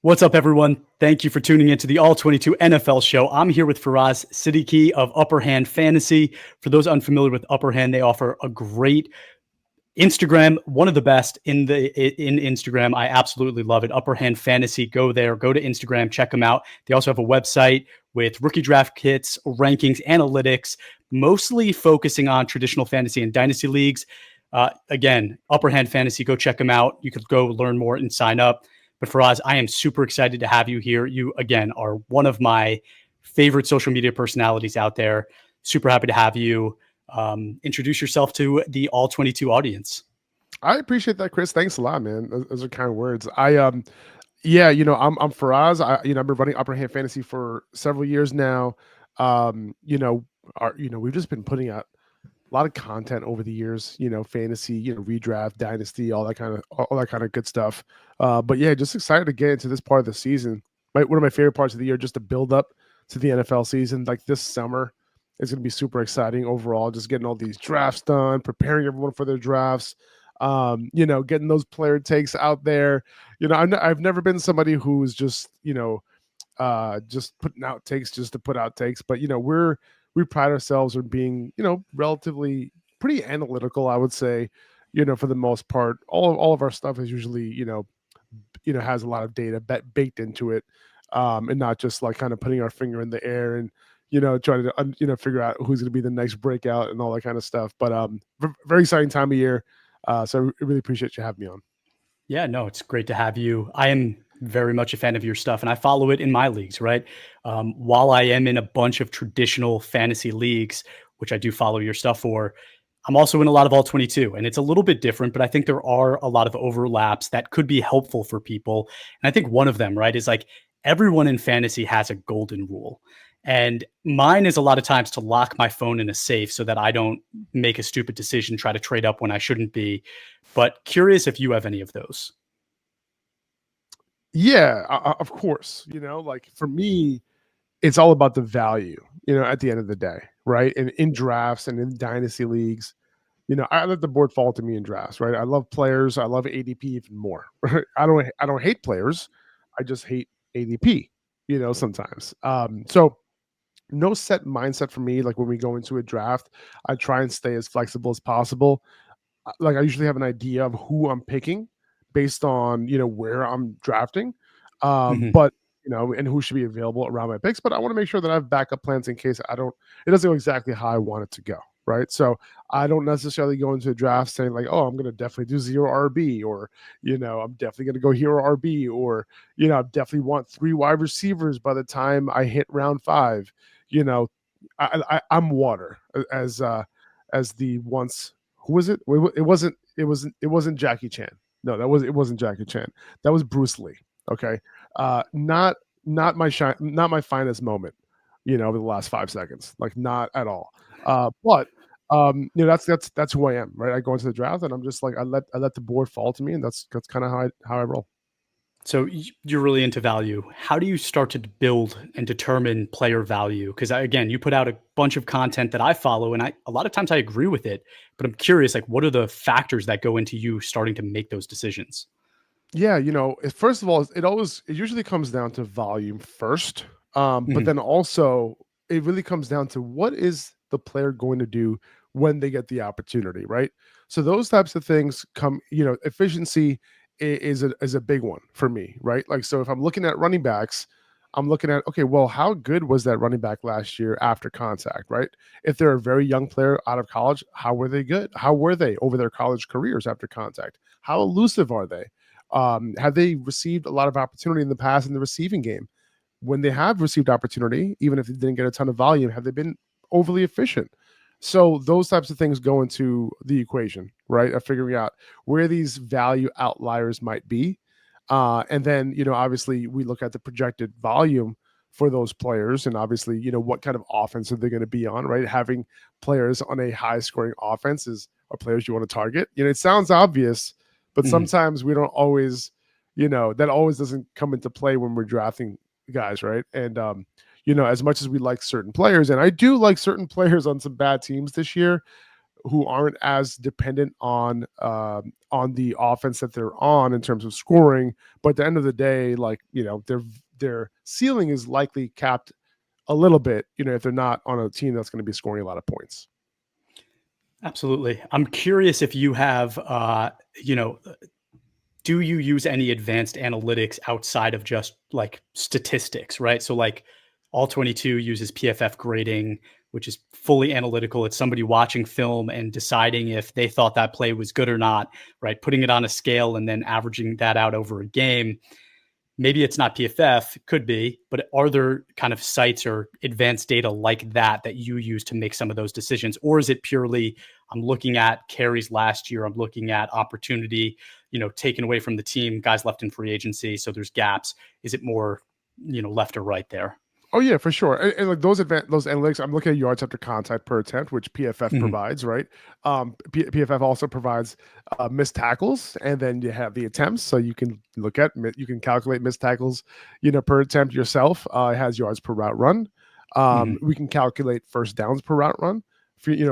What's up, everyone? Thank you for tuning into the All 22 NFL show. I'm here with Faraz Siddiqi of Upper Hand Fantasy. For those unfamiliar with Upper Hand, they offer a great Instagram, one of the best in Instagram. I absolutely love it. Upper Hand Fantasy. Go there, go to Instagram, check them out. They also have a website with rookie draft kits, rankings, analytics, mostly focusing on traditional fantasy and dynasty leagues. Again, Upper Hand Fantasy, go check them out. You could go learn more and sign up. But Faraz, I am super excited to have you here. You, again, are one of my favorite social media personalities out there. Super happy to have you. Introduce yourself to the All 22 audience. I appreciate that, Chris. Thanks a lot, man. Those are kind words. Yeah, I'm Faraz. I've been running Upper Hand Fantasy for several years now. We've just been putting out a lot of content over the years. Fantasy, redraft, dynasty, all that kind of good stuff. But yeah, just excited to get into this part of the season. One of my favorite parts of the year, just to build up to the NFL season, like this summer. It's going to be super exciting overall, just getting all these drafts done, preparing everyone for their drafts, getting those player takes out there. I've never been somebody who's just putting out takes just to put out takes, but we pride ourselves on being, relatively pretty analytical, I would say, for the most part. All of our stuff is usually, has a lot of data baked into it, and not just like kind of putting our finger in the air and trying to figure out who's going to be the next breakout and all that kind of stuff. But very exciting time of year. So I really appreciate you having me on. Yeah, no, it's great to have you. I am very much a fan of your stuff, and I follow it in my leagues, right? While I am in a bunch of traditional fantasy leagues, which I do follow your stuff for, I'm also in a lot of All 22, and it's a little bit different, but I think there are a lot of overlaps that could be helpful for people. And I think one of them, right, is like everyone in fantasy has a golden rule. And mine is a lot of times to lock my phone in a safe so that I don't make a stupid decision, try to trade up when I shouldn't be. But curious if you have any of those. Yeah, of course. Like for me, it's all about the value, at the end of the day, right? And in drafts and in dynasty leagues, I let the board fall to me in drafts, right? I love players. I love ADP even more. Right? I don't hate players. I just hate ADP, sometimes. So no set mindset for me. Like when we go into a draft, I try and stay as flexible as possible. Like I usually have an idea of who I'm picking based on where I'm drafting, Mhm. but and who should be available around my picks. But I want to make sure that I have backup plans in case it doesn't go exactly how I want it to go. Right. So I don't necessarily go into a draft saying like, oh, I'm going to definitely do zero RB, or I'm definitely going to go hero RB, or I definitely want 3 wide receivers by the time I hit round 5. You know, I'm water as the once who was it? It wasn't Jackie Chan. No, it wasn't Jackie Chan. That was Bruce Lee. Okay, not not my finest moment. Over the last 5 seconds, like not at all. But that's who I am, right? I go into the draft and I'm just like I let the board fall to me, and that's kind of how I roll. So you're really into value. How do you start to build and determine player value? Because again, you put out a bunch of content that I follow, and a lot of times I agree with it. But I'm curious, like, what are the factors that go into you starting to make those decisions? Yeah, first of all, it usually comes down to volume first, but Mhm. then also it really comes down to what is the player going to do when they get the opportunity, right? So those types of things come, efficiency is a big one for me, right? Like, so if I'm looking at running backs, I'm looking at, okay, well, how good was that running back last year after contact, right? If they're a very young player out of college, how were they good? How were they over their college careers after contact? How elusive are they? Have they received a lot of opportunity in the past in the receiving game? When they have received opportunity, even if they didn't get a ton of volume, have they been overly efficient? So those types of things go into the equation, right? Of figuring out where these value outliers might be. And then, obviously we look at the projected volume for those players, and obviously, what kind of offense are they going to be on, right? Having players on a high scoring offense are players you want to target. It sounds obvious, but Mhm. sometimes we don't always, that always doesn't come into play when we're drafting guys, right? And as much as we like certain players, and I do like certain players on some bad teams this year, who aren't as dependent on the offense that they're on in terms of scoring. But at the end of the day, like, their ceiling is likely capped a little bit, if they're not on a team that's going to be scoring a lot of points. Absolutely. I'm curious if you have, you know, do you use any advanced analytics outside of just like statistics, right? So like all 22 uses PFF grading, which is fully analytical. It's somebody watching film and deciding if they thought that play was good or not, right? Putting it on a scale and then averaging that out over a game. Maybe it's not PFF, it could be, but are there kind of sites or advanced data like that that you use to make some of those decisions? Or is it purely, I'm looking at carries last year, I'm looking at opportunity, taken away from the team, guys left in free agency, so there's gaps. Is it more, left or right there? Oh yeah, for sure. And like those analytics, I'm looking at yards after contact per attempt, which PFF Mhm. provides, right? PFF also provides missed tackles, and then you have the attempts, so you can calculate missed tackles, per attempt yourself. It has yards per route run. Mhm. We can calculate first downs per route run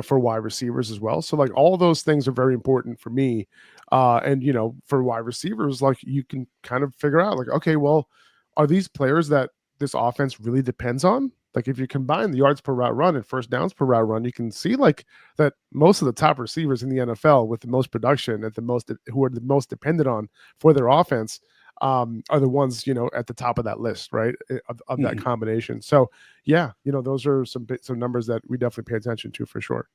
for wide receivers as well. So like all those things are very important for me. And for wide receivers, like you can kind of figure out like, okay, well, are these players that this offense really depends on? Like if you combine the yards per route run and first downs per route run, you can see like that most of the top receivers in the NFL with the most production who are the most dependent on for their offense are the ones at the top of that list, right? Of that Mhm. combination. So yeah, those are some numbers that we definitely pay attention to for sure.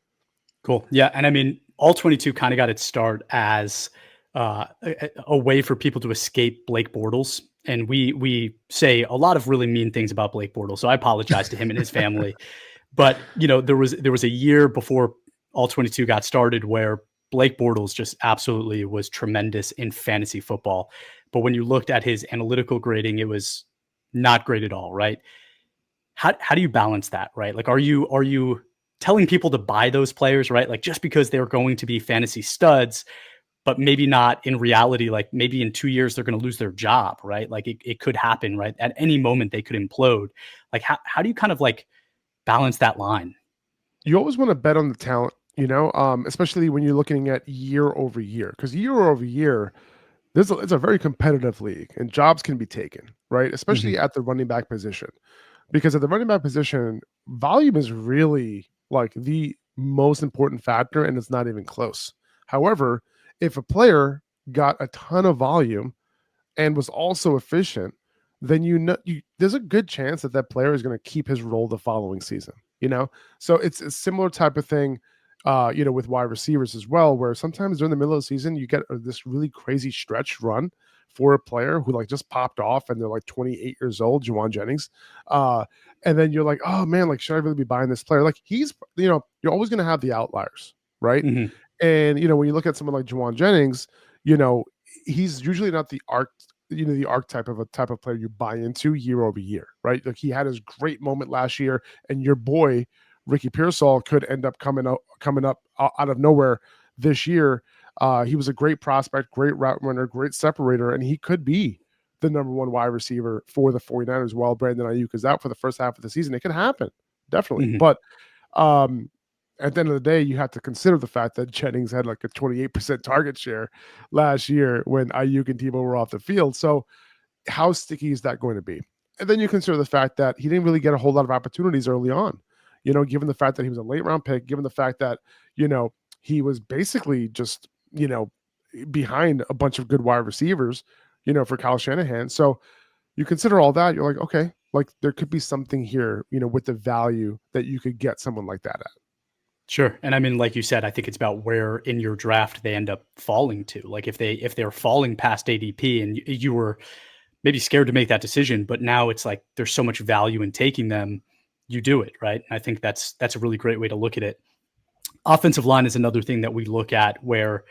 Cool. Yeah. And I mean, all 22 kind of got its start as a way for people to escape Blake Bortles. And we say a lot of really mean things about Blake Bortles. So I apologize to him and his family. But there was a year before all 22 got started where Blake Bortles just absolutely was tremendous in fantasy football. But when you looked at his analytical grading, it was not great at all, right? How do you balance that, right? Like, are you telling people to buy those players, right? Like just because they're going to be fantasy studs, but maybe not in reality, like maybe in 2 years they're going to lose their job, right? Like it could happen, right? At any moment they could implode. Like how do you kind of like balance that line? You always want to bet on the talent, especially when you're looking at year over year, because year over year, it's a very competitive league and jobs can be taken, right? Mhm. Especially at the running back position, because at the running back position, volume is really like the most important factor, and it's not even close. However, if a player got a ton of volume and was also efficient, then there's a good chance that that player is going to keep his role the following season. So it's a similar type of thing, with wide receivers as well, where sometimes during the middle of the season you get this really crazy stretch run for a player who like just popped off and they're like 28 years old, Juwan Jennings, and then you're like, oh man, like should I really be buying this player? Like you're always going to have the outliers, right? Mhm. And when you look at someone like Juwan Jennings, you know, he's usually not the archetype of a type of player you buy into year over year, right? Like he had his great moment last year, and your boy Ricky Pearsall could end up coming up out of nowhere this year. He was a great prospect, great route runner, great separator, and he could be the number one wide receiver for the 49ers while Brandon Ayuk is out for the first half of the season. It could happen, definitely. Mhm. But um, at the end of the day, you have to consider the fact that Jennings had like a 28% target share last year when Ayuk and Tebow were off the field. So how sticky is that going to be? And then you consider the fact that he didn't really get a whole lot of opportunities early on, given the fact that he was a late round pick, given the fact that, he was basically just, behind a bunch of good wide receivers, for Kyle Shanahan. So you consider all that, you're like, okay, like there could be something here, with the value that you could get someone like that at. Sure. And I mean, like you said, I think it's about where in your draft they end up falling to. Like if they're falling past ADP and you were maybe scared to make that decision, but now it's like there's so much value in taking them, you do it, right? I think that's a really great way to look at it. Offensive line is another thing that we look at where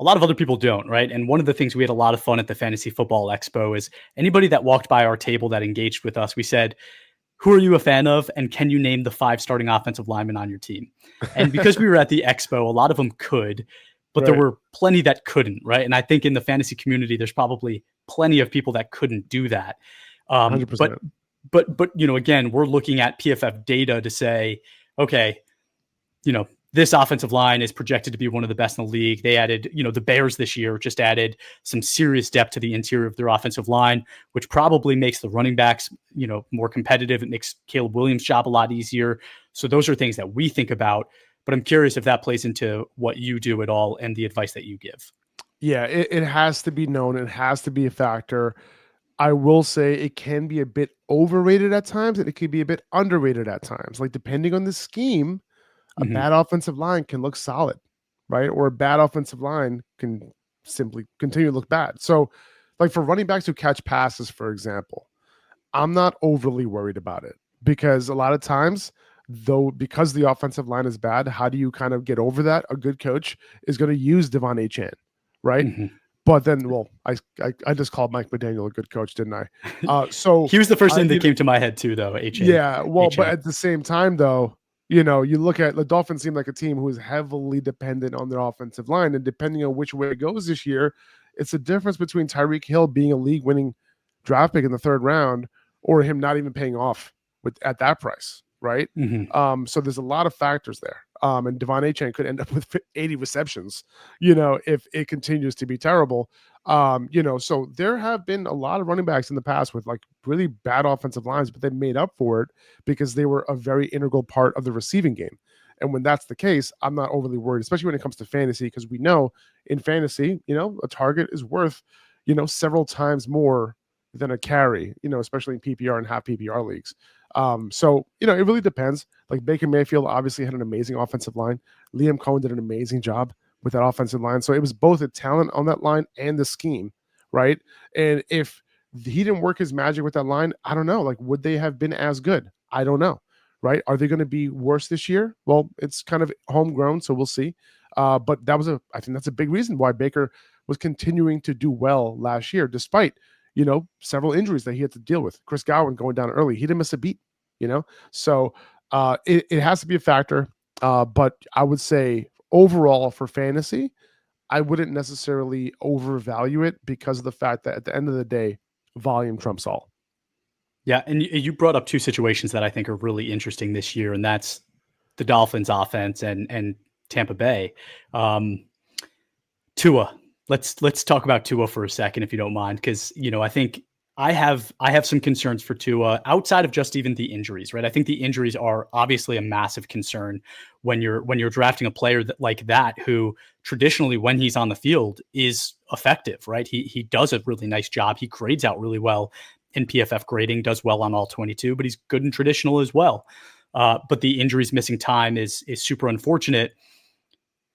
a lot of other people don't, right? And one of the things we had a lot of fun at the Fantasy Football Expo is anybody that walked by our table that engaged with us, we said, who are you a fan of? And can you name the 5 starting offensive linemen on your team? And because we were at the expo, a lot of them could, but there Right. were plenty that couldn't, right? And I think in the fantasy community, there's probably plenty of people that couldn't do that. Um, but 100%. but again, we're looking at PFF data to say, okay, you know, this offensive line is projected to be one of the best in the league. They added, the Bears this year just added some serious depth to the interior of their offensive line, which probably makes the running backs, more competitive. It makes Caleb Williams' job a lot easier. So those are things that we think about. But I'm curious if that plays into what you do at all and the advice that you give. Yeah, it has to be known. It has to be a factor. I will say it can be a bit overrated at times, and it can be a bit underrated at times. Like, depending on the scheme, a Mm-hmm. bad offensive line can look solid, right? Or a bad offensive line can simply continue to look bad. So, like for running backs who catch passes, for example, I'm not overly worried about it because a lot of times, though, because the offensive line is bad, how do you kind of get over that? A good coach is going to use Devon Achane, right? Mm-hmm. But then, well, I just called Mike McDaniel a good coach, didn't I? So He was the first name that you came to my head too, though. yeah, well, but HN. at the same time, though, you look at the Dolphins seem like a team who is heavily dependent on their offensive line, and depending on which way it goes this year, it's a difference between Tyreek Hill being a league-winning draft pick in the third round or him not even paying off at that price, right? Mm-hmm. So there's a lot of factors there. And Devon Achane could end up with 80 receptions, if it continues to be terrible. So there have been a lot of running backs in the past with like really bad offensive lines, but they made up for it because they were a very integral part of the receiving game. And when that's the case, I'm not overly worried, especially when it comes to fantasy, because we know in fantasy, a target is worth, several times more than a carry, especially in PPR and half PPR leagues. So it really depends. Like Baker Mayfield obviously had an amazing offensive line. Liam Cohen did an amazing job with that offensive line. So it was both a talent on that line and the scheme, right? And if he didn't work his magic with that line, I don't know. Like, would they have been as good? I don't know, right? Are they going to be worse this year? Well, it's kind of homegrown, so we'll see. But I think that's a big reason why Baker was continuing to do well last year, despite several injuries that he had to deal with. Chris Godwin going down early, he didn't miss a beat. So it has to be a factor. But I would say overall for fantasy, I wouldn't necessarily overvalue it because of the fact that at the end of the day, volume trumps all. Yeah, and you brought up two situations that I think are really interesting this year, and that's the Dolphins' offense and Tampa Bay. Tua, let's talk about Tua for a second, if you don't mind, because I think I have some concerns for Tua outside of just even the injuries, right? I think the injuries are obviously a massive concern when you're drafting a player like that who traditionally, when he's on the field, is effective, right? He does a really nice job. He grades out really well in PFF grading, does well on all 22, but he's good in traditional as well. But the injuries, missing time is super unfortunate.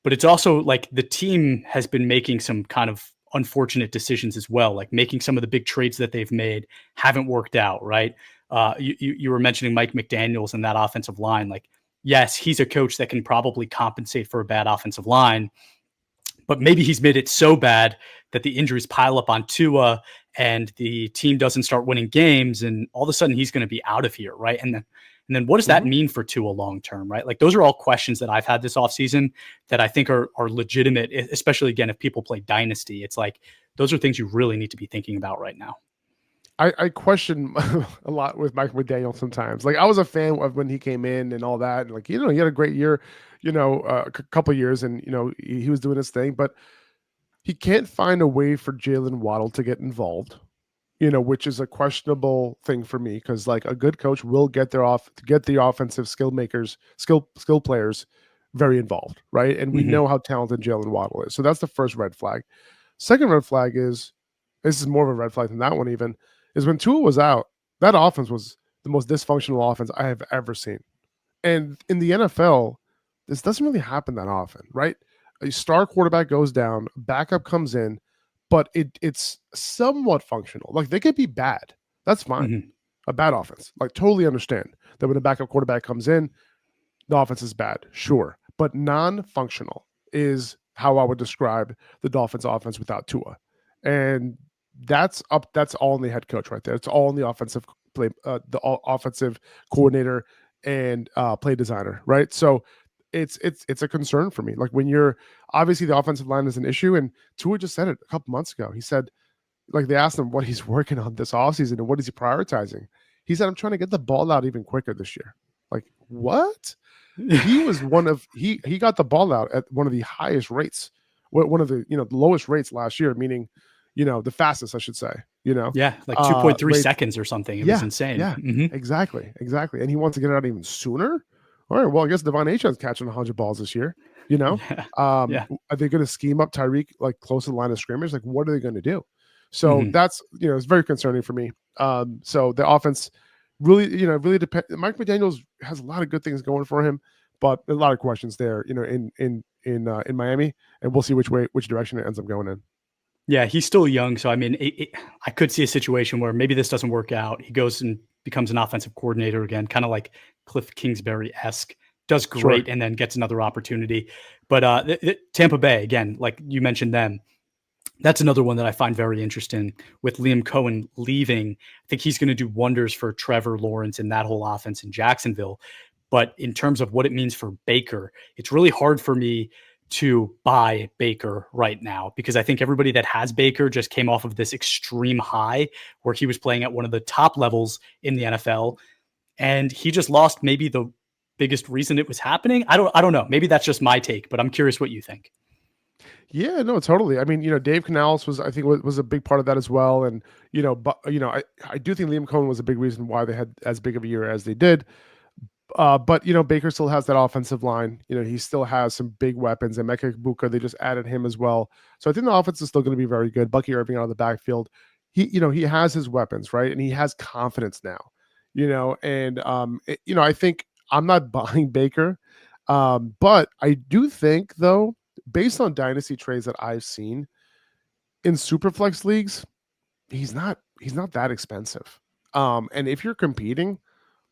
But it's also like the team has been making some kind of unfortunate decisions as well, like making some of the big trades that they've made haven't worked out, right? You were mentioning Mike McDaniels and that offensive line. Like, yes, he's a coach that can probably compensate for a bad offensive line, but maybe he's made it so bad that the injuries pile up on Tua and the team doesn't start winning games, and all of a sudden he's going to be out of here, right? And then what does that mean for Tua long term, right? Like, those are all questions that I've had this offseason that I think are legitimate, especially again if people play Dynasty. It's like those are things you really need to be thinking about right now. I question a lot with Mike McDaniel sometimes. Like, I was a fan of when he came in and all that, and like he had a great year, a couple years, and he was doing his thing, but he can't find a way for Jalen Waddle to get involved, which is a questionable thing for me because like a good coach will get the offensive skill players very involved, right? And we know how talented Jalen Waddle is. So that's the first red flag. Second red flag is, this is more of a red flag than that one even, is when Tua was out, that offense was the most dysfunctional offense I have ever seen. And in the NFL, this doesn't really happen that often, right? A star quarterback goes down, backup comes in, but it's somewhat functional. Like, they could be bad. That's fine. Mm-hmm. A bad offense. Like, totally understand that when a backup quarterback comes in, the offense is bad. Sure. But non-functional is how I would describe the Dolphins offense without Tua. And that's all in the head coach right there. It's all in the offensive play, offensive coordinator and play designer, right? So it's a concern for me. Like, when you're obviously the offensive line is an issue, and Tua just said it a couple months ago. He said, like, they asked him what he's working on this offseason and what is he prioritizing. He said, I'm trying to get the ball out even quicker this year. Like, what? he was he got the ball out at one of the highest rates, one of the the lowest rates last year, meaning the fastest, I should say. Yeah, like 2.3 Rates. seconds or something. It was Yeah, insane. yeah, exactly, exactly. And he wants to get it out even sooner. All right, well, I guess Devon Achane's catching 100 balls this year. Yeah. Yeah. Are they going to scheme up Tyreek like close to the line of scrimmage? Like, what are they going to do? So Mhm. that's it's very concerning for me. So the offense really, really depends. Mike McDaniel's has a lot of good things going for him, but a lot of questions there, in Miami, and we'll see which direction it ends up going in. Yeah, he's still young, so I mean, I could see a situation where maybe this doesn't work out. He goes and becomes an offensive coordinator again, kind of like Cliff Kingsbury-esque, does Sure. great, and then gets another opportunity. But Tampa Bay, again, like you mentioned them, that's another one that I find very interesting with Liam Cohen leaving. I think he's going to do wonders for Trevor Lawrence and that whole offense in Jacksonville. But in terms of what it means for Baker, it's really hard for me to buy Baker right now because I think everybody that has Baker just came off of this extreme high where he was playing at one of the top levels in the NFL, and he just lost maybe the biggest reason it was happening. I don't know. Maybe that's just my take, but I'm curious what you think. Yeah, no, totally. I mean, Dave Canales I think was a big part of that as well. And, but I do think Liam Cohen was a big reason why they had as big of a year as they did. But Baker still has that offensive line. He still has some big weapons, and Mecca Buka, they just added him as well. So I think the offense is still going to be very good. Bucky Irving out of the backfield. He has his weapons, right? And he has confidence now. And I think I'm not buying Baker. But I do think though, based on dynasty trades that I've seen in superflex leagues, he's not that expensive. And if you're competing,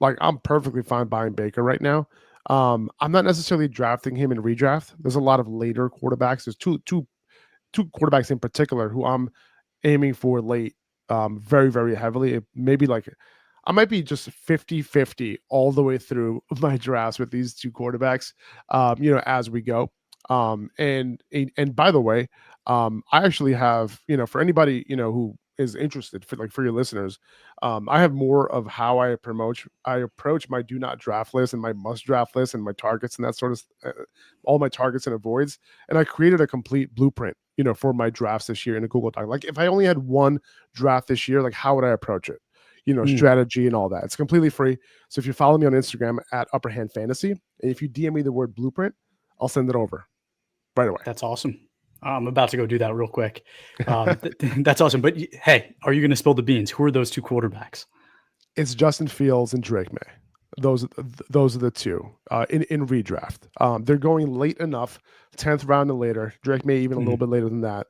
like I'm perfectly fine buying Baker right now. I'm not necessarily drafting him in redraft. There's a lot of later quarterbacks. There's two quarterbacks in particular who I'm aiming for late, very, very heavily. Maybe like I might be just 50-50 all the way through my drafts with these two quarterbacks, as we go. And by the way, I actually have, for anybody, who is interested for your listeners, I have more of how I approach my do not draft list and my must draft list and my targets and that sort of all my targets and avoids. And I created a complete blueprint, for my drafts this year in a Google Doc. Like if I only had one draft this year, like how would I approach it? Mm, Strategy and all that. It's completely free. So if you follow me on Instagram at Upper Hand Fantasy, and if you DM me the word blueprint, I'll send it over right away. that's awesome. I'm about to go do that real quick. That's awesome. But hey, are you going to spill the beans? Who are those two quarterbacks? It's Justin Fields and Drake May. Those are the two in redraft. They're going late enough, 10th round and later. Drake May even a little Mhm. bit later than that.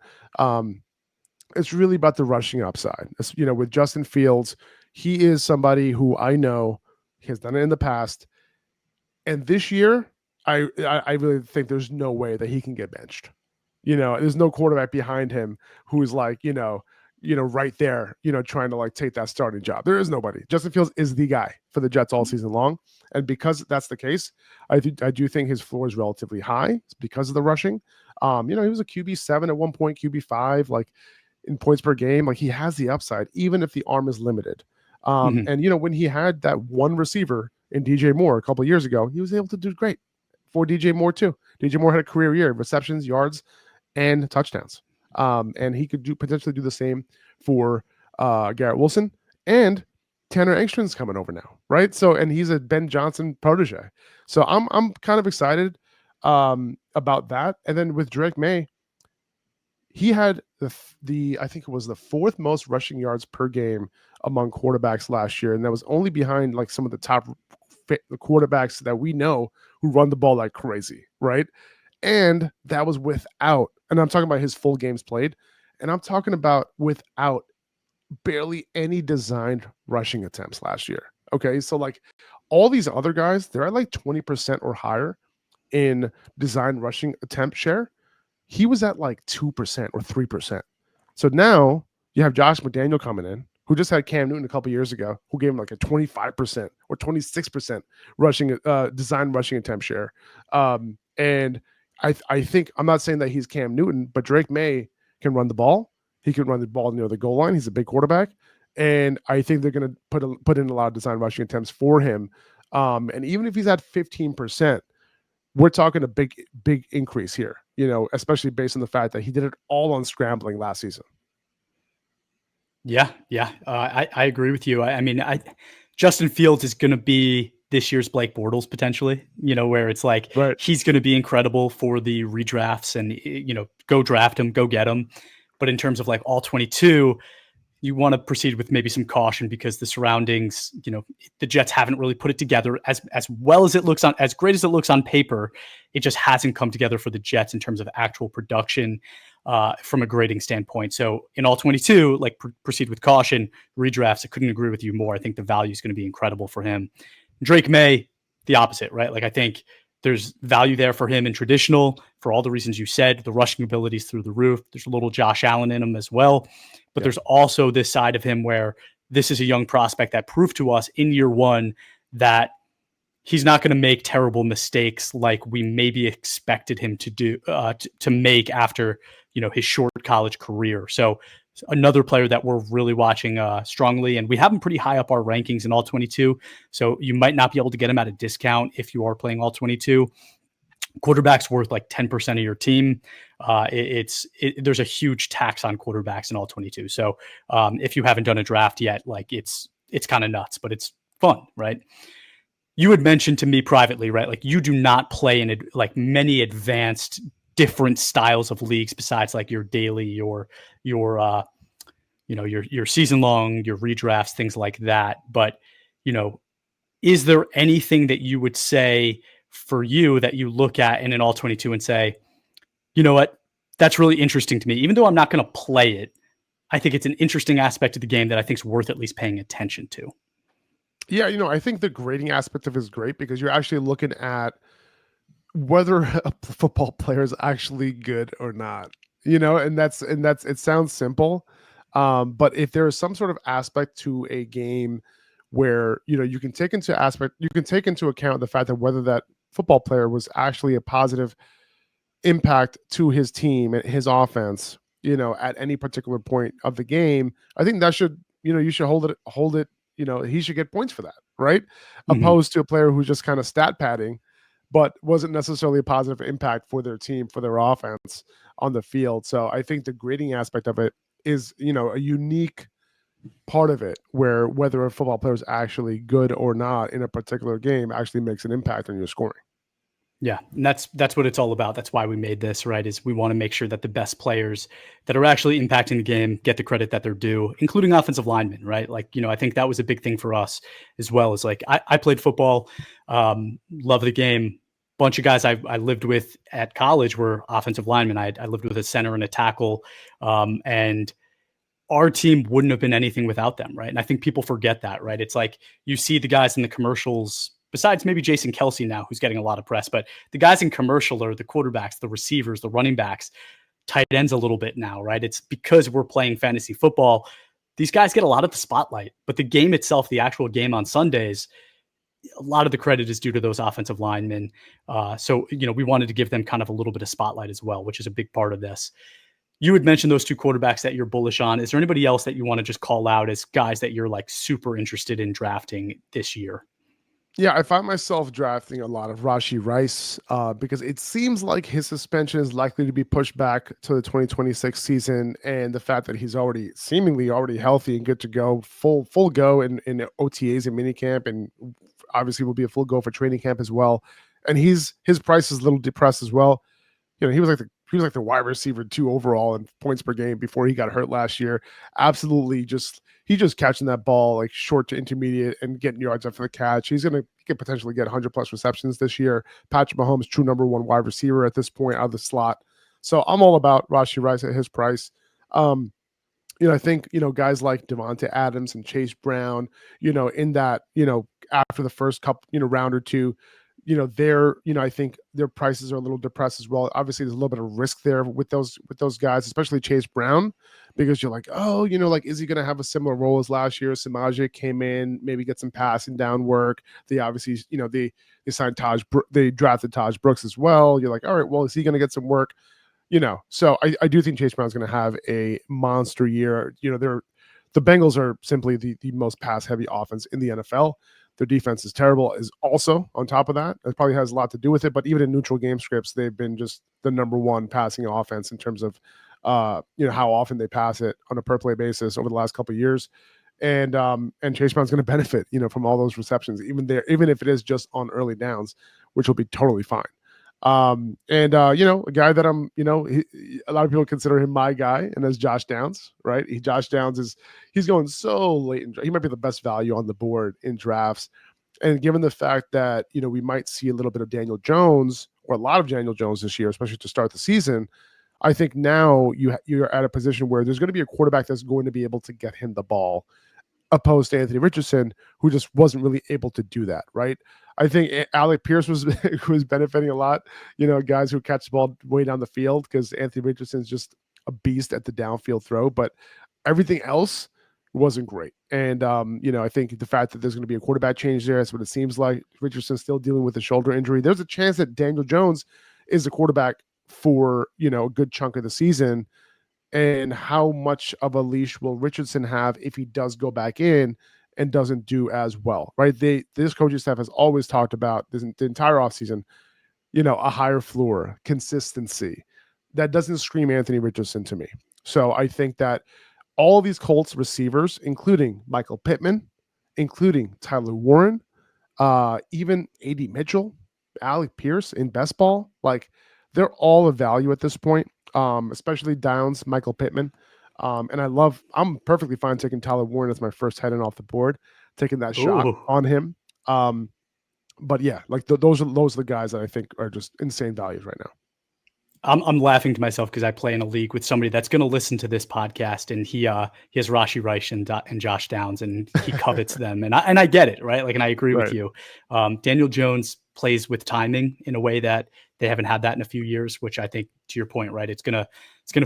It's really about the rushing upside. With Justin Fields, he is somebody who I know he has done it in the past, and this year, I really think there's no way that he can get benched. There's no quarterback behind him who's like, right there, trying to like take that starting job. There is nobody. Justin Fields is the guy for the Jets all season long. And because that's the case, I do think his floor is relatively high because of the rushing. He was a QB7 at one point, QB5, like in points per game. Like he has the upside, even if the arm is limited. Mhm. And when he had that one receiver in DJ Moore a couple of years ago, he was able to do great for DJ Moore too. DJ Moore had a career year, receptions, yards, and touchdowns. And he could potentially do the same for Garrett Wilson, and Tanner Engstrom's coming over now, right? So, and he's a Ben Johnson protege. So I'm kind of excited about that. And then with Drake May, he had the I think it was the fourth most rushing yards per game among quarterbacks last year, and that was only behind like some of the top quarterbacks that we know who run the ball like crazy, right? And that was without, and I'm talking about his full games played, and I'm talking about without barely any designed rushing attempts last year. Okay, so like all these other guys, they're at like 20% or higher in design rushing attempt share. He was at like 2% or 3%. So now you have Josh McDaniel coming in, who just had Cam Newton a couple years ago, who gave him like a 25% or 26% rushing design rushing attempt share. And I think I'm not saying that he's Cam Newton, but Drake May can run the ball. He can run the ball near the goal line. He's a big quarterback, and I think they're going to put in a lot of design rushing attempts for him. And even if he's at 15%, we're talking a big increase here, especially based on the fact that he did it all on scrambling last season. Yeah, yeah, I agree with you. I mean, Justin Fields is going to be this year's Blake Bortles potentially. Where it's like Right. he's going to be incredible for the redrafts, and go draft him, go get him. But in terms of like all 22, you want to proceed with maybe some caution because the surroundings, the Jets haven't really put it together as well as it looks on, as great as it looks on paper. It just hasn't come together for the Jets in terms of actual production from a grading standpoint. So in all 22, like proceed with caution. Redrafts, I couldn't agree with you more. I think the value is going to be incredible for him. Drake May, the opposite, right? Like I think there's value there for him in traditional for all the reasons you said. The rushing ability is through the roof. There's a little Josh Allen in him as well. But there's also this side of him where this is a young prospect that proved to us in year one that he's not going to make terrible mistakes like we maybe expected him to do to make after his short college career. So another player that we're really watching strongly, and we have him pretty high up our rankings in all 22. So you might not be able to get him at a discount if you are playing all 22. Quarterback's worth like 10% of your team. There's a huge tax on quarterbacks in all 22. So if you haven't done a draft yet, like it's kind of nuts, but it's fun, right? You had mentioned to me privately, right? Like you do not play in like many advanced different styles of leagues besides like your daily, your season long, your redrafts, things like that. But is there anything that you would say for you that you look at in an all 22 and say, you know what, that's really interesting to me, even though I'm not going to play it. I think it's an interesting aspect of the game that I think is worth at least paying attention to. Yeah, I think the grading aspect of it is great because you're actually looking at whether a football player is actually good or not. And that's it sounds simple, but if there is some sort of aspect to a game where you can take into account the fact that whether that football player was actually a positive impact to his team and his offense, at any particular point of the game, I think that should, you should hold it, he should get points for that, right? Mm-hmm. Opposed to a player who's just kind of stat padding, but wasn't necessarily a positive impact for their team, for their offense on the field. So I think the grading aspect of it is, a unique part of it where whether a football player is actually good or not in a particular game actually makes an impact on your scoring. Yeah, and that's what it's all about. That's why we made this, right? Is we want to make sure that the best players that are actually impacting the game get the credit that they're due, including offensive linemen, right? Like, I think that was a big thing for us as well. Is like I played football, love the game. Bunch of guys I lived with at college were offensive linemen. I lived with a center and a tackle, and our team wouldn't have been anything without them, right? And I think people forget that, right? It's like you see the guys in the commercials, besides maybe Jason Kelsey now, who's getting a lot of press, but the guys in commercial are the quarterbacks, the receivers, the running backs, tight ends a little bit now, right? It's because we're playing fantasy football. These guys get a lot of the spotlight, but the game itself, the actual game on Sundays, a lot of the credit is due to those offensive linemen. So we wanted to give them kind of a little bit of spotlight as well, which is a big part of this. You had mentioned those two quarterbacks that you're bullish on. Is there anybody else that you want to just call out as guys that you're like super interested in drafting this year? Yeah, I find myself drafting a lot of Rashee Rice because it seems like his suspension is likely to be pushed back to the 2026 season, and the fact that he's seemingly already healthy and good to go, full go in OTAs and minicamp, and obviously will be a full go for training camp as well. And his price is a little depressed as well. He was like the wide receiver 2 overall in points per game before he got hurt last year. Absolutely, he just catching that ball like short to intermediate and getting yards after the catch. He could potentially get 100+ receptions this year. Patrick Mahomes, true number 1 wide receiver at this point out of the slot. So I'm all about Rashee Rice at his price. I think, guys like Devonta Adams and Chase Brown, in that, after the first couple, round or two, I think their prices are a little depressed as well. Obviously, there's a little bit of risk there with those guys, especially Chase Brown, because you're like, oh, like, is he going to have a similar role as last year? Samaje came in, maybe get some passing down work. They obviously, they signed they drafted Taj Brooks as well. You're like, all right, well, is he going to get some work? So I do think Chase Brown's going to have a monster year. The Bengals are simply the most pass heavy offense in the NFL. Their defense is terrible. Is also on top of that. It probably has a lot to do with it. But even in neutral game scripts, they've been just the number one passing offense in terms of how often they pass it on a per play basis over the last couple of years. And Chase Brown's going to benefit, from all those receptions, even if it is just on early downs, which will be totally fine. A guy that a lot of people consider him my guy, and that's Josh Downs, right? Josh Downs he's going so late. He might be the best value on the board in drafts. And given the fact that, we might see a little bit of Daniel Jones or a lot of Daniel Jones this year, especially to start the season, I think now you're at a position where there's going to be a quarterback that's going to be able to get him the ball, opposed to Anthony Richardson, who just wasn't really able to do that, right? I think Alec Pierce was benefiting a lot, guys who catch the ball way down the field, because Anthony Richardson's just a beast at the downfield throw, but everything else wasn't great. And, I think the fact that there's going to be a quarterback change there, that's what it seems like. Richardson's still dealing with a shoulder injury. There's a chance that Daniel Jones is the quarterback for, a good chunk of the season. And how much of a leash will Richardson have if he does go back in and doesn't do as well, right? This coaching staff has always talked about the entire offseason, a higher floor, consistency. That doesn't scream Anthony Richardson to me. So I think that all of these Colts receivers, including Michael Pittman, including Tyler Warren, even A.D. Mitchell, Alec Pierce in best ball, like they're all of value at this point, especially Downs, Michael Pittman. And I'm perfectly fine taking Tyler Warren as my first head in off the board, taking that shot on him. But yeah, like those are the guys that I think are just insane values right now. I'm laughing to myself because I play in a league with somebody that's going to listen to this podcast, and he has Rashi Rice and Josh Downs, and he covets them, and I get it, right? Like, and I agree with you. Daniel Jones plays with timing in a way that they haven't had that in a few years, which I think, to your point, right? It's gonna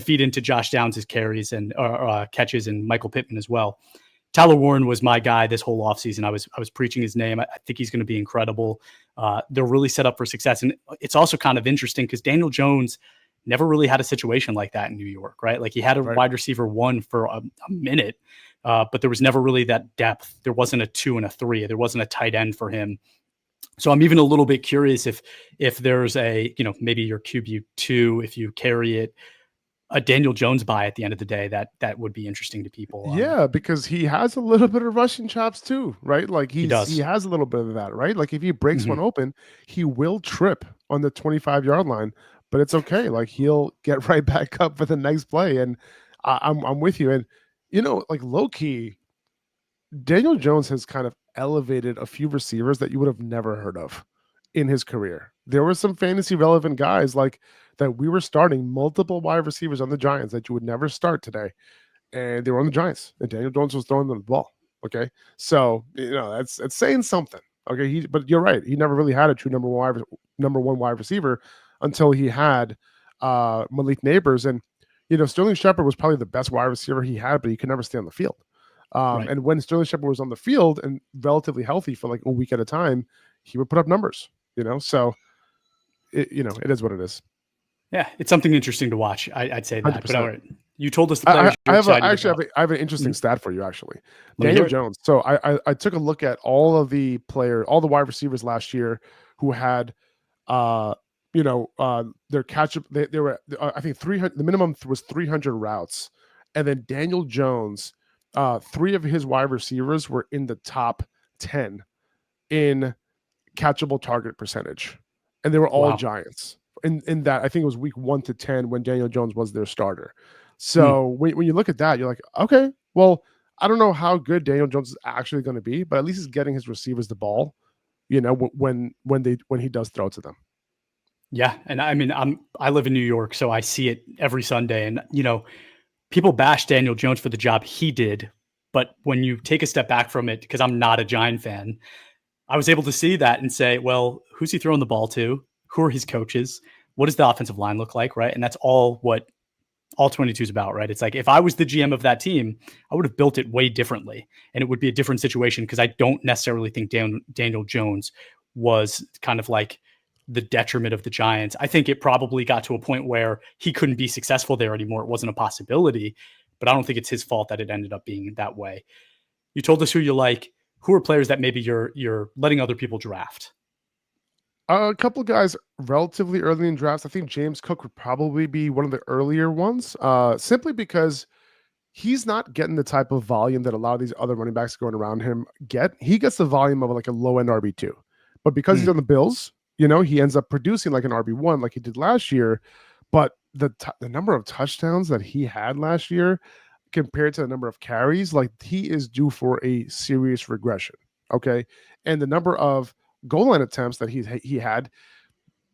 feed into Josh Downs' carries and catches, and Michael Pittman as well. Tyler Warren was my guy this whole offseason. I was preaching his name. I think he's going to be incredible. They're really set up for success. And it's also kind of interesting because Daniel Jones never really had a situation like that in New York, right? Like, he had a wide receiver one for a minute, but there was never really that depth. There wasn't a 2 and a 3. There wasn't a tight end for him. So I'm even a little bit curious if there's a, maybe your QB2, if you carry it, a Daniel Jones buy at the end of the day, that would be interesting to people. Yeah, because he has a little bit of rushing chops too, right? Like he has a little bit of that, right? Like if he breaks one open, he will trip on the 25-yard line, but it's okay. Like he'll get right back up for the next play. And I'm with you. And like low key, Daniel Jones has kind of elevated a few receivers that you would have never heard of in his career. There were some fantasy relevant guys like that we were starting, multiple wide receivers on the Giants that you would never start today, and they were on the Giants, and Daniel Jones was throwing them the ball. Okay, so that's saying something. Okay, but you're right. He never really had a true number one wide receiver until he had Malik Neighbors, and Sterling Shepard was probably the best wide receiver he had, but he could never stay on the field. And when Sterling Shepard was on the field and relatively healthy for like a week at a time, he would put up numbers. So it is what it is. Yeah, it's something interesting to watch. I'd say that. 100%. But all right, you told us the players. I have an interesting stat for you. Actually, Daniel Jones. So I took a look at all the wide receivers last year who had, their catch up. They were I think 300. The minimum was 300 routes, and then Daniel Jones, 3 of his wide receivers were in the top 10 in catchable target percentage, and they were all Giants. In that, I think it was week 1 to 10 when Daniel Jones was their starter. So when you look at that, you're like, okay, well, I don't know how good Daniel Jones is actually going to be, but at least he's getting his receivers the ball, when he does throw to them. Yeah, and I mean, I live in New York, so I see it every Sunday, and people bash Daniel Jones for the job he did, but when you take a step back from it, because I'm not a Giant fan, I was able to see that and say, well, who's he throwing the ball to? Who are his coaches? What does the offensive line look like, right? And that's all what all 22 is about, right? It's like if I was the GM of that team, I would have built it way differently, and it would be a different situation because I don't necessarily think Daniel Jones was kind of like the detriment of the Giants. I think it probably got to a point where he couldn't be successful there anymore. It wasn't a possibility, but I don't think it's his fault that it ended up being that way. You told us who you like. who are players that maybe you're letting other people draft? A couple of guys relatively early in drafts. I think James Cook would probably be one of the earlier ones, simply because he's not getting the type of volume that a lot of these other running backs going around him get. He gets the volume of like a low end RB2, but because he's Mm, on the Bills, he ends up producing like an RB1 like he did last year. But the number of touchdowns that he had last year compared to the number of carries, like he is due for a serious regression. Okay, and the number of goal line attempts that he had,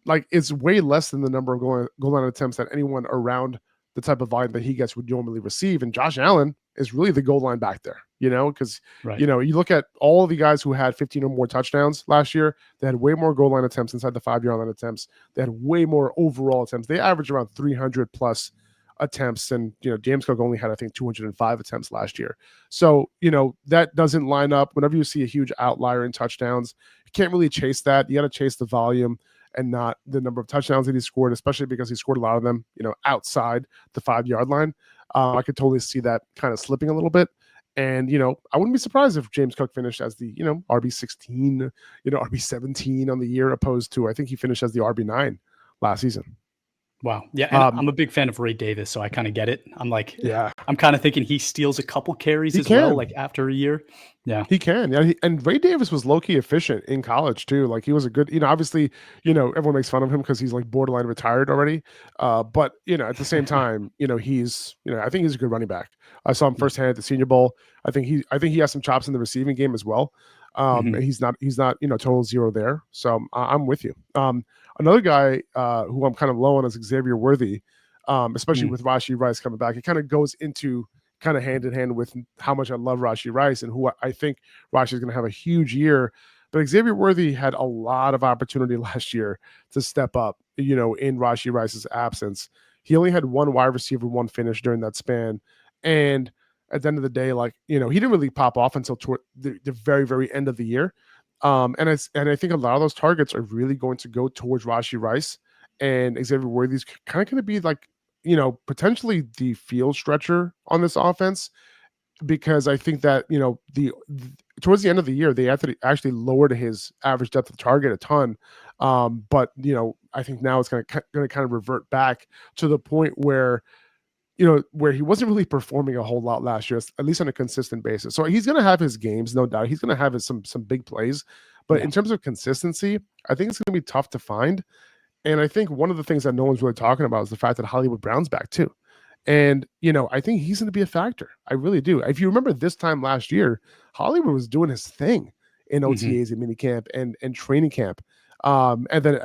like it's way less than the number of goal line attempts that anyone around the type of volume that he gets would normally receive. And Josh Allen is really the goal line back there, because right. you look at all the guys who had 15 or more touchdowns last year, they had way more goal line attempts inside the 5 yard line attempts. They had way more overall attempts. They averaged around 300 plus attempts, and James Cook only had I think 205 attempts last year. So that doesn't line up. Whenever you see a huge outlier in touchdowns, you can't really chase that. You got to chase the volume and not the number of touchdowns that he scored, especially because he scored a lot of them, outside the 5 yard line. I could totally see that kind of slipping a little bit. And, I wouldn't be surprised if James Cook finished as the, RB16, RB17 on the year, opposed to, I think he finished as the RB9 last season. Wow. Yeah, and Um, I'm a big fan of Ray Davis, so I kind of get it. yeah, I'm kind of thinking he steals a couple carries he as well, like can. after a year. Yeah. He can, yeah. And Ray Davis was low key efficient in college too. Like he was a good, obviously, everyone makes fun of him because he's like borderline retired already. But at the same time, he's, I think he's a good running back. I saw him Yeah. firsthand at the Senior Bowl. I think he has some chops in the receiving game as well. And Mhm. he's not, total zero there. So I'm with you. Another guy who I'm kind of low on is Xavier Worthy, especially Mm. with Rashee Rice coming back. It kind of goes into kind of hand in hand with how much I love Rashee Rice and who I think Rashee is going to have a huge year. But Xavier Worthy had a lot of opportunity last year to step up, in Rashee Rice's absence. He only had one wide receiver, one finish during that span. And at the end of the day, like, he didn't really pop off until toward the very, very end of the year. And I think a lot of those targets are really going to go towards Rashee Rice, and Xavier Worthy's kind of going to be like, potentially the field stretcher on this offense, because I think that, towards the end of the year, they actually lowered his average depth of target a ton. But, I think now it's going to kind of revert back to the point where, where he wasn't really performing a whole lot last year, at least on a consistent basis. So he's going to have his games, no doubt. He's going to have some big plays. But Yeah. in terms of consistency, I think it's going to be tough to find. And I think one of the things that no one's really talking about is the fact that Hollywood Brown's back too. And, I think he's going to be a factor. I really do. If you remember this time last year, Hollywood was doing his thing in Mhm. OTAs and minicamp and training camp. And then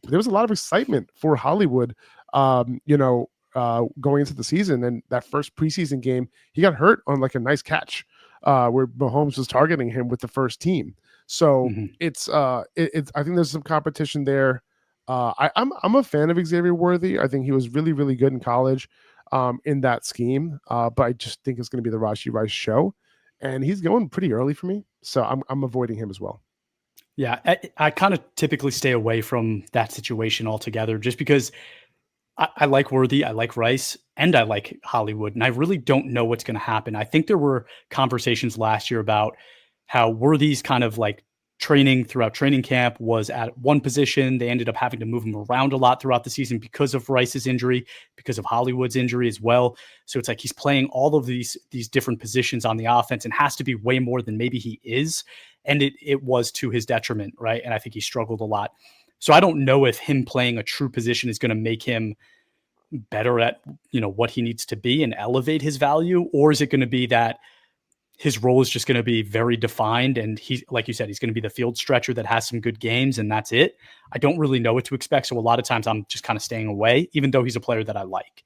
there was a lot of excitement for Hollywood, going into the season. And that first preseason game, he got hurt on like a nice catch where Mahomes was targeting him with the first team. So Mhm. it's I think there's some competition there. I'm a fan of Xavier Worthy. I think he was really, really good in college in that scheme. But I just think it's going to be the Rashee Rice show. And he's going pretty early for me. So I'm avoiding him as well. Yeah, I kind of typically stay away from that situation altogether just because I like Worthy, I like Rice, and I like Hollywood, and I really don't know what's going to happen. I think there were conversations last year about how Worthy's kind of like training throughout training camp was at one position. They ended up having to move him around a lot throughout the season because of Rice's injury, because of Hollywood's injury as well. So it's like he's playing all of these different positions on the offense and has to be way more than maybe he is. And it was to his detriment, right? And I think he struggled a lot. So I don't know if him playing a true position is going to make him better at what he needs to be and elevate his value, or is it going to be that his role is just going to be very defined and he, like you said, he's going to be the field stretcher that has some good games and that's it. I don't really know what to expect, so a lot of times I'm just kind of staying away even though he's a player that I like.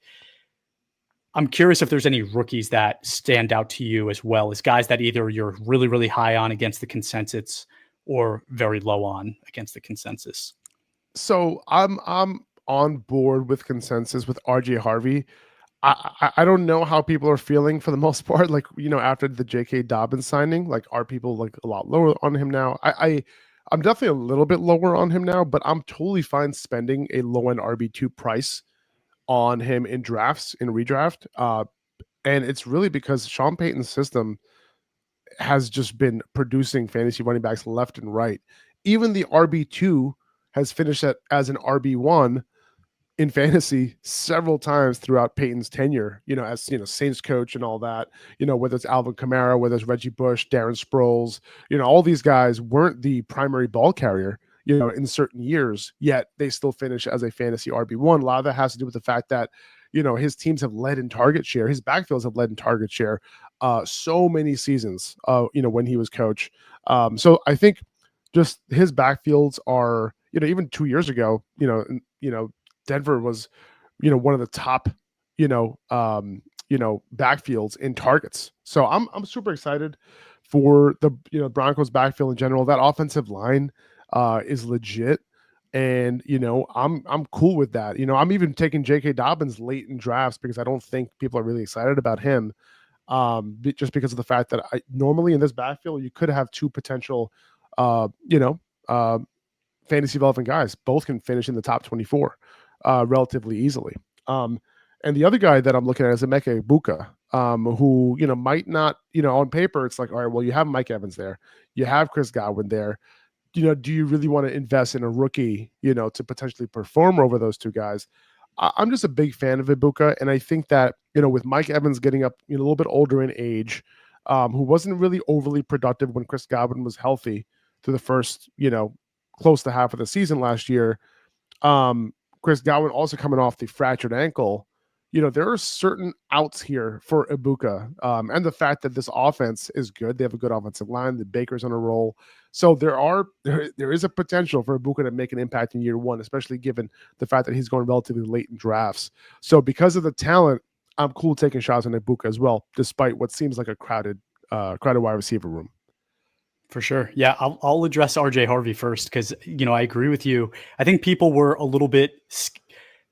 I'm curious if there's any rookies that stand out to you as well as guys that either you're really really high on against the consensus or very low on against the consensus. So I'm on board with consensus with RJ Harvey. I don't know how people are feeling for the most part. Like, after the J.K. Dobbins signing, like, are people like a lot lower on him now? I'm definitely a little bit lower on him now, but I'm totally fine spending a low end RB2 price on him in drafts, in redraft. And it's really because Sean Payton's system has just been producing fantasy running backs left and right. Even the RB2 has finished as an RB1 in fantasy several times throughout Peyton's tenure, as Saints coach and all that, whether it's Alvin Kamara, whether it's Reggie Bush, Darren Sproles, all these guys weren't the primary ball carrier, in certain years, yet they still finish as a fantasy RB1. A lot of that has to do with the fact that, his teams have led in target share. His backfields have led in target share so many seasons, when he was coach. So I think just his backfields are, even 2 years ago, Denver was, one of the top, backfields in targets. So I'm super excited for the Broncos backfield in general. That offensive line is legit. And I'm cool with that. I'm even taking J.K. Dobbins late in drafts because I don't think people are really excited about him. Just because of the fact that normally in this backfield you could have two potential, fantasy relevant guys. Both can finish in the top 24 relatively easily. And the other guy that I'm looking at is Emeka Egbuka, who might not, on paper it's like, all right, well, you have Mike Evans there, you have Chris Godwin there. Do you really want to invest in a rookie, to potentially perform over those two guys? I'm just a big fan of Egbuka, and I think that with Mike Evans getting up a little bit older in age, who wasn't really overly productive when Chris Godwin was healthy through the first close to half of the season last year. Chris Godwin also coming off the fractured ankle. There are certain outs here for Egbuka, and the fact that this offense is good. They have a good offensive line. The Baker's on a roll. So there is a potential for Egbuka to make an impact in year one, especially given the fact that he's going relatively late in drafts. So because of the talent, I'm cool taking shots on Egbuka as well, despite what seems like a crowded wide receiver room. For sure. Yeah, I'll address RJ Harvey first because, I agree with you. I think people were a little bit,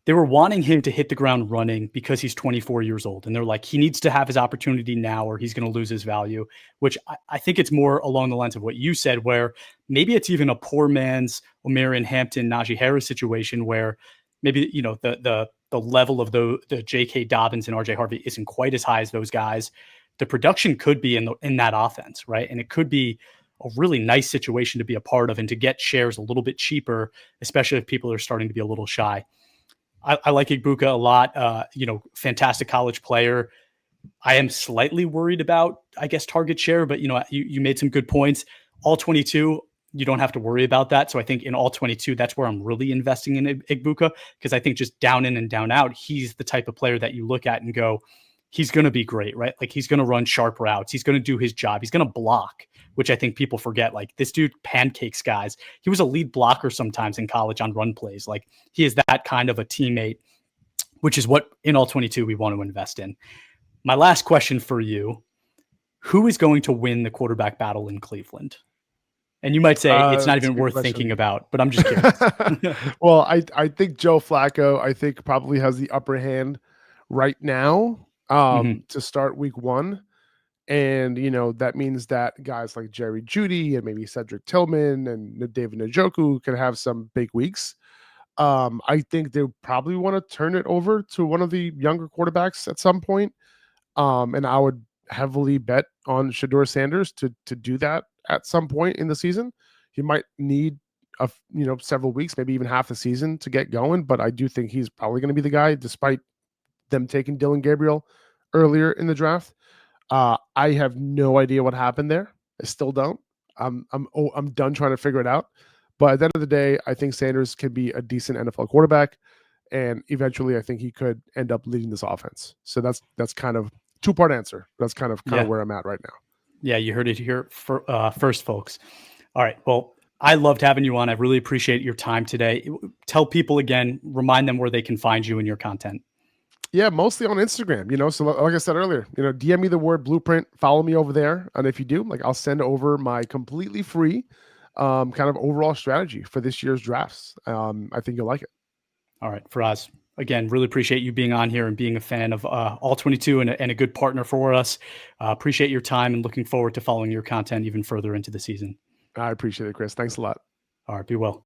they were wanting him to hit the ground running because he's 24 years old. And they're like, he needs to have his opportunity now or he's going to lose his value, which I think it's more along the lines of what you said, where maybe it's even a poor man's Omarion Hampton, Najee Harris situation where maybe, the level of the J.K. Dobbins and RJ Harvey isn't quite as high as those guys. The production could be in that offense, right? And it could be a really nice situation to be a part of and to get shares a little bit cheaper, especially if people are starting to be a little shy. I like Egbuka a lot. Fantastic college player. I am slightly worried about, I guess, target share, but you made some good points. All 22, you don't have to worry about that. So I think in all 22, that's where I'm really investing in Egbuka, because I think just down in and down out, he's the type of player that you look at and go, he's going to be great, right? Like he's going to run sharp routes. He's going to do his job. He's going to block, which I think people forget. Like this dude pancakes guys. He was a lead blocker sometimes in college on run plays. Like he is that kind of a teammate, which is what in all 22 we want to invest in. My last question for you, who is going to win the quarterback battle in Cleveland? And you might say it's not even worth thinking about, but I'm just curious. Well, I think Joe Flacco, I think probably has the upper hand right now to start week one. And, that means that guys like Jerry Jeudy and maybe Cedric Tillman and David Njoku can have some big weeks. I think they probably want to turn it over to one of the younger quarterbacks at some point. And I would heavily bet on Shedeur Sanders to do that at some point in the season. He might need several weeks, maybe even half the season to get going, but I do think he's probably going to be the guy, despite them taking Dylan Gabriel earlier in the draft. I have no idea what happened there. I still don't. I'm done trying to figure it out. But at the end of the day, I think Sanders can be a decent NFL quarterback, and eventually, I think he could end up leading this offense. So that's kind of two-part answer. That's kind of where I'm at right now. Yeah, you heard it here first, folks. All right. Well, I loved having you on. I really appreciate your time today. Tell people again, remind them where they can find you and your content. Yeah, mostly on Instagram, so like I said earlier, DM me the word blueprint, follow me over there. And if you do, I'll send over my completely free kind of overall strategy for this year's drafts. I think you'll like it. All right, Faraz, again, really appreciate you being on here and being a fan of all 22 and a good partner for us. Appreciate your time and looking forward to following your content even further into the season. I appreciate it, Chris. Thanks a lot. All right, be well.